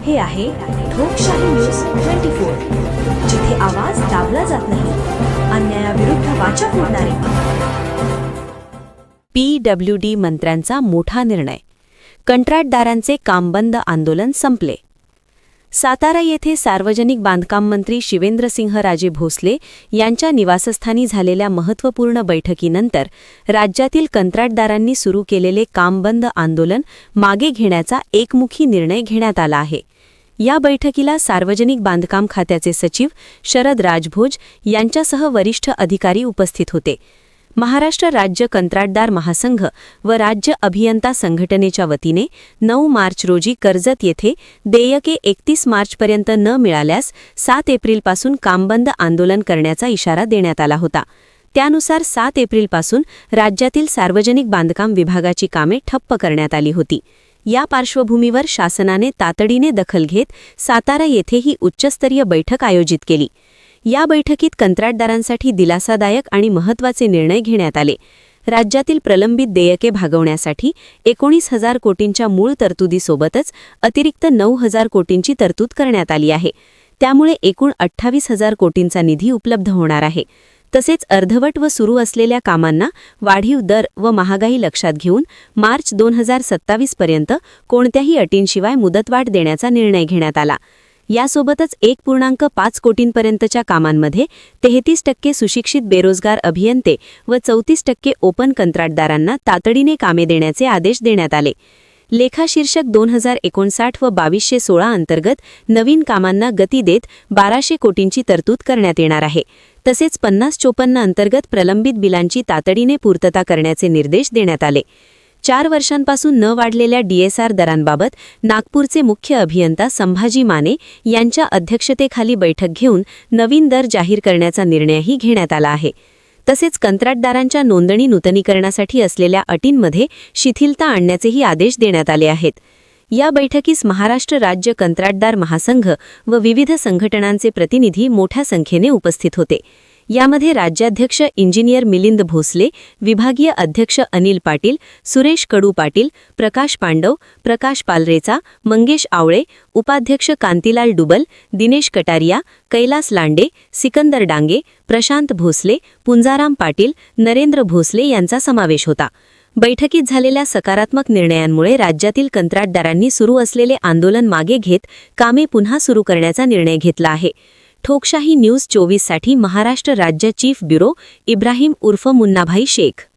हे आहे ठोकशाही न्यूज 24, जिथे आवाज दाबला जात नाही, अन्यायाविरुद्ध वाचा फोडणारे. PWD मंत्र्यांचा मोठा निर्णय. कंत्राटदारांचे कामबंद आंदोलन संपले. सातारा येथे सार्वजनिक बांधकाम मंत्री शिवेंद्रसिंहराजे भोसले यांच्या निवासस्थानी झालेल्या महत्त्वपूर्ण बैठकीनंतर राज्यातील कंत्राटदारांनी सुरू केलेले कामबंद आंदोलन मागे घेण्याचा एकमुखी निर्णय घेण्यात आला आहे. या बैठकीला सार्वजनिक बांधकाम खात्याचे सचिव शरद राजभोज यांच्यासह वरिष्ठ अधिकारी उपस्थित होते. महाराष्ट्र राज्य कंत्राटदार महासंघ व राज्य अभियंता संघटनेच्या वतीने 9 मार्च रोजी कर्जत येथे देयके 31 मार्चपर्यंत न मिळाल्यास 7 एप्रिलपासून कामबंद आंदोलन करण्याचा इशारा देण्यात आला होता. त्यानुसार 7 एप्रिलपासून राज्यातील सार्वजनिक बांधकाम विभागाची कामे ठप्प करण्यात आली होती. या पार्श्वभूमीवर शासनाने तातडीने दखल घेत सातारा येथे ही उच्चस्तरीय बैठक आयोजित केली. या बैठकीत कंत्राटदारांसाठी दिलासादायक आणि महत्त्वाचे निर्णय घेण्यात आले. राज्यातील प्रलंबित देयके भागवण्यासाठी 19,000 कोटींच्या मूळ तरतुदीसोबतच अतिरिक्त 9,000 कोटींची तरतूद करण्यात आली आहे. त्यामुळे एकूण 28,000 कोटींचा निधी उपलब्ध होणार आहे. तसेच अर्धवट व सुरू असलेल्या कामांना वाढीव दर व महागाई लक्षात घेऊन मार्च 2027 पर्यंत कोणत्याही अटींशिवाय मुदतवाढ देण्याचा निर्णय घेण्यात आला. यासोबतच 1.5 कोटींपर्यंतच्या कामांमध्ये 33% सुशिक्षित बेरोजगार अभियंते व 34% ओपन कंत्राटदारांना तातडीने कामे देण्याचे आदेश देण्यात आले. लेखाशीर्षक 2059 व 2216 अंतर्गत नवीन कामांना गती देत 1200 कोटींची तरतूद करण्यात येणार आहे. तसेच 5054 अंतर्गत प्रलंबित बिलांची तातडीने पूर्तता करण्याचे निर्देश देण्यात आले. 4 वर्षांपासून न वाढलेल्या DSR दरांबाबत नागपूरचे मुख्य अभियंता संभाजी माने यांच्या अध्यक्षतेखाली बैठक घेऊन नवीन दर जाहीर करण्याचा निर्णयही घेण्यात आला आहे. तसेच कंत्राटदारांच्या नोंदणी नूतनीकरणासाठी असलेल्या अटींमध्ये शिथिलता आणण्याचेही आदेश देण्यात आले आहेत. या बैठकीस महाराष्ट्र राज्य कंत्राटदार महासंघ व विविध संघटनांचे प्रतिनिधी मोठ्या संख्येने उपस्थित होते. यामध्ये राज्याध्यक्ष इंजिनियर मिलिंद भोसले, विभागीय अध्यक्ष अनिल पाटील, सुरेश कडू पाटील, प्रकाश पांडव, प्रकाश पालरेचा, मंगेश आवळे, उपाध्यक्ष कांतीलाल डुबल, दिनेश कटारिया, कैलास लांडे, सिकंदर डांगे, प्रशांत भोसले, पुंजाराम पाटील, नरेंद्र भोसले यांचा समावेश होता. बैठकीत झालेल्या सकारात्मक निर्णयांमुळे राज्यातील कंत्राटदारांनी सुरू असलेले आंदोलन मागे घेत कामे पुन्हा सुरू करण्याचा निर्णय घेतला आहे. ठोकशाही न्यूज 24 साठी महाराष्ट्र राज्य चीफ ब्युरो इब्राहिम उर्फ मुन्नाभाई शेख.